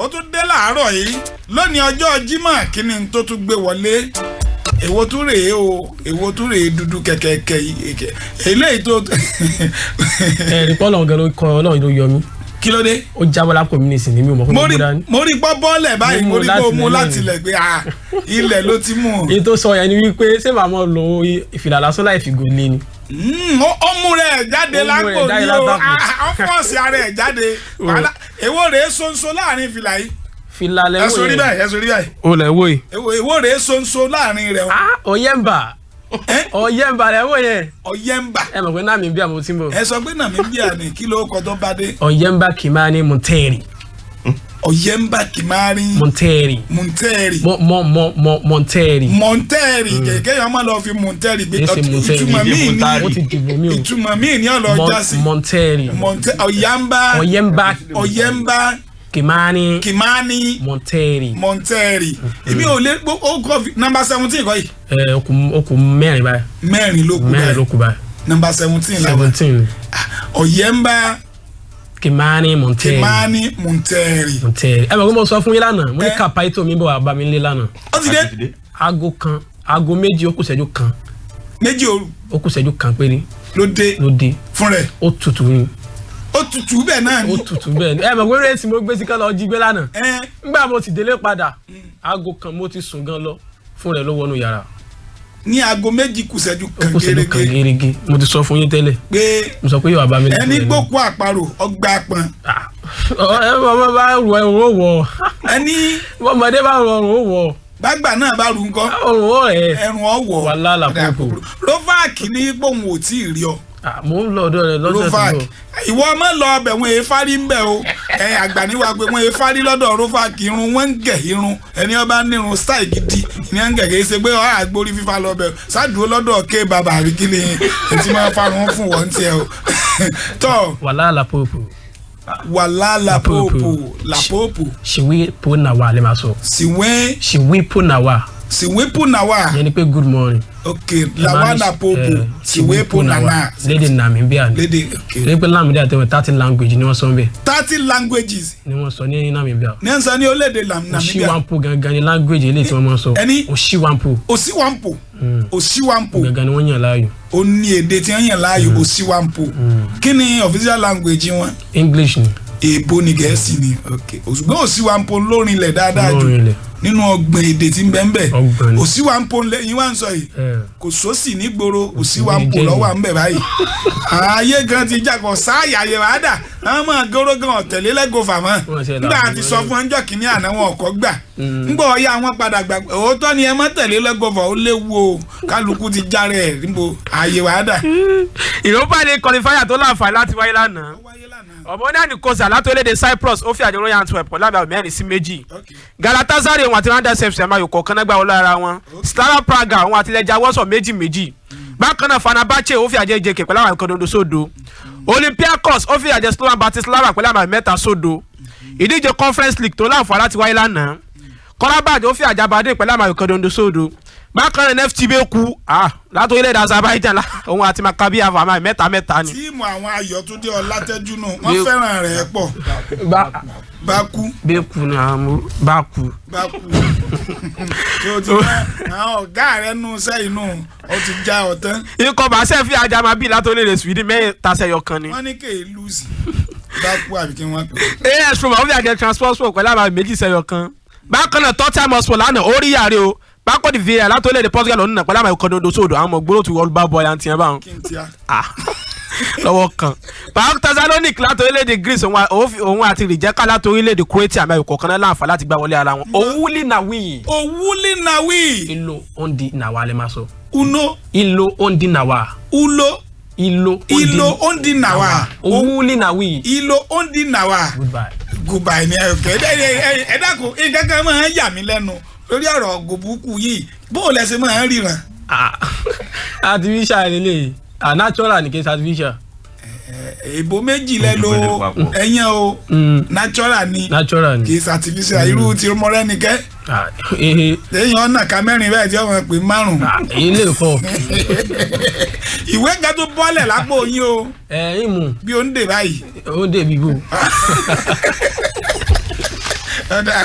ó tún dé láàárọ̀ yìí lónìí ọjọ́ Jímọ̀ kíni tó tún gbé wọlé èwo tún rèé o èwo tún rèé dúdú kẹ̀kẹ́ yìí eléyìí tó. ẹ̀rí pọ́lọ̀ ọ̀gá ló kọ́ ọlọ́run ló yọ mí. kí ló dé. ó jábọ́ lápò mi nìsín ní mi ò mọ̀ fún mi gbọ́dá ní. mo rí gbọ́ bọ́ọ̀lẹ̀ báyìí mo rí gbọ́ mú láti ilẹ̀ pé ilẹ̀ ló ti mú. èyí tó sọ yẹn ni wípé ṣé màá mọ̀ lo ìfìlà lásán láì fi gò lé ni. ó mú rẹ̀ jáde lápò ní o ó fọ́ọ̀sì ara ẹ̀ jáde èwo rèé sonso láàrin fìlà yìí. fìlà lẹ́wọ̀ yẹn ẹ̀sùn rí báyìí. o lẹ́wọ̀ yìí. èwo rèé sonso láàrin rẹ̀. Ọ̀yẹ́mbà lẹ́wọ̀ yẹn. Ọ̀yẹ́mbà. ẹ mọ̀ pé Namibia mo ti ń bọ̀. ẹ sọ pé Namibia ni kí ló kọ tó bá dé. Ọ̀yẹ́mbà Kimani Munteri. Ọ̀yẹ́mbà Kimani Munteri. Munteri. Munteri. Kẹ̀kẹ́ yẹn máa lọ fi Munteri gbé ìtumọ̀ míì ní ọ̀lọ́ jásí. Munteri. Ọ̀yẹ́mbà Kimani Munteri. Èmi ò lè ó kọ́ nọ́mbà 17 kọ́ yìí. Ó kù mẹ́rin báyìí. mẹ́rin ló kù báyìí. nọ́mbà 17 la wà. Ọ̀yẹ́mbà Kimani Munteri. ẹ mọ̀ pé mo sọ fún yín lánàá mo ní Kapaito mi bọ̀ wá bá mi lé lánàá. ó ti dé. aago méjì ó kù ṣẹ́jú kan. méjì òru. ó kù ṣẹ́jú kan péré. ló dé fún rẹ̀. ó tutù ni. ó tutù bẹ́ẹ̀ náà ni. ó tutù bẹ́ẹ̀ ni ẹ mọ̀ pé rẹ́ẹ̀sì mo gbé sí ká lọ jí gbé lánàá. nígbà mo ti délé padà aago kan mo ti sùn gan lọ fún rẹ̀ ló wọnú yàrá. ní aago méjì kù ṣẹ́jú kan gẹ́gẹ́ mo ti sọ fún yín tẹ́lẹ̀. pé mo sọ pé yóò bá mi lé. ẹni gbókù àparò ọgbà pọn. ọmọ bá rù ẹrù ó wọ̀. ẹni. ọmọdé bá rù ọrùn ó wọ̀. bágbà náà bá rù nǹkan. ọrùn ó rẹ̀. ẹrùn ọwọ́. wàhálà púpọ̀. Rovac ní pòun ò tí ì rí ọ. mo ń lọ ọ̀dọ̀ rẹ̀ lọ́sẹ̀ tó lọ. ìwọ ọmọ lọ ọbẹ̀ wọn èé fárí ń bẹ̀ o àgbà níwá pé wọn èé fárí lọ́dọ̀ Rovac irun wọn ń gẹ̀ irun ẹni ọba nírun style gidi ní à ń gẹ̀ kìí ṣe pé ọ̀ àgbórí fífa lọ́bẹ̀ ṣáàdúró lọ́dọ̀ ké bàbá àríkílì ẹtí máa farun fún wọn tiẹ̀ o. tọ́ wàhálà púpọ̀. wàhálà púpọ̀ làpòpò. ṣìwé pò nàwà lè máa sọ. ṣìwé pò nàwà. Siwe Punawa. yẹn ni pé good morning. Okay, Lawana Popo. Siwe Punawa. Lédè Namibia ni. Lédè okay. Lédè pé Namibia tẹ̀wé 30 language ni wọ́n sọ bẹ́ẹ̀. 30 languages. ni wọ́n sọ ní Namibia. ní ẹ̀sán ní orílẹ̀-èdè Namibia. Oshiwampo gangan ni language eléyìí tí wọ́n máa sọ. ẹni Oshiwampo. Oshiwampo. gangan ni wọ́n yàn láàyò. ó ní èdè tí wọ́n yàn láàyò Oshiwampo. kí ni official language wọn. English ni. èèbó ni Gẹ̀ẹ́sì ni. ṣùgbọ́n Oshiwampo lórin ilẹ̀ dáadáa jù nínú ọgbọ̀n èdè tí ń bẹ ń bẹ. Oshiwampo lẹ́yìn wá ń sọ yìí kò sósì nígboro Oshiwampo lọ́wọ́ à ń bẹ báyìí. ààyè gan ti jàkọ̀ sáàyà yẹ̀wàdà àwọn máa góró gan ọ̀tẹ̀lélẹ́gọ̀fà mọ́ nígbà àti sọ fún ọjọ́ kìíní àná wọn ọ̀kọ́ gbà ńgbọ́ ọ̀ya àwọn padà gbà òótọ́ ni ẹ mọ́ tẹ̀lélẹ́gọ̀fà ó léwu o kálukú ti járe ẹ̀ níbo àyèwàdà. Europa League qualifier tó láǹfààní láti wáyé lánàá ọmọ náà ní kọsà látọ̀lédè Cyprus ó fi àjọ Royal Antwerp lábẹ́ mẹ́rin sí méjì Galatasaray wọn àti Randers FC àmàyò kọ̀ọ̀kan náà gbà wọlé ara wọn Slavia Praga wọn àti Legia Warsaw méjì bákan náà Fenerbahce ó fi àjẹ ìjẹkẹ pẹ̀lú àwọn ìkọ̀dọ̀dọ̀ sódò Olympiacos ó fi àjẹ Slovan Bratislava pẹ̀lú àwọn mẹ́ta sódò ìdíje Conference League tó láǹfààní láti wáyé lánàá Karabakh ó fi àjẹ Aberdeen pẹ̀lú àwọn ìkọ̀dọ̀dọ̀ sódò bákan náà FTB kú látọ̀ ilẹ̀ Azerbaijan òun àti Maccabi Haifa mẹ́ta ni. tíìmù àwọn Ayọ̀túndé Ọlátẹ́jú náà wọ́n fẹ́ràn rẹ̀ pọ̀. Baku. Beku ni àwọn Baku. tó ti ná àwọn ọ̀gá rẹ̀ nù sẹ́yìn nù ó ti já ọ̀tán. ikọ̀ bàṣẹ́ fi ajá máa bí látọ̀ ilẹ̀ Sweden mẹ́ta sẹ́yọ kan ni. wọ́n ní kéè lùsì Baku àbí kí wọ́n pè. AS Roma ó fi àjẹ Transport pẹ̀lú àwọn méjì sẹ́yọ kan bákan náà Tottenham Hotspur lánàá ó rí yàrá o bákọ́ di VAR látọ̀lẹ́dẹ̀ Portugal lọ́nà náà pẹ̀lú àwọn ìkọ̀dọ̀dọ̀ sódò àwọn ọmọ gbóró tu ọlùbá bọ̀ àyàntì yẹn báwọn. lọ́wọ́ kan Pàápàá Thessalonic látọ̀lẹ́dẹ̀ Greece òun àti Rijeka látọ̀lẹ́dẹ̀ Croatia àmì ìkọ̀kan náà láǹfà láti gbá wọlé ara wọn. Owuli Nawi. Ilo ondi nawa lè máa sọ. Ilo ondi nawa. Ilo ondi nawa. Owuli Nawi. Ilo ondi nawa. Goodbye ni ẹ dákun nǹkan kan máa ń yà mí lẹ́nu lórí ọ̀rọ̀ gòbúkú yìí bó o lẹ́sẹ̀ máa ń ríran. artificial lele natural ni kí artificial. èbó méjì lẹ lo ẹyàn o natural ni kì í artificial irú tí mo rẹ́ nìkẹ́. lẹ́yìn ọ̀nà ká mẹ́rin bẹ́ẹ̀ tí wọ́n pè márùn-ún. èyí lè fọ. ìwé kan tó bọ́lẹ̀ lápò yín o. ìmù. bí o ń dè báyìí. ó ń dè bí bò. ọ̀dà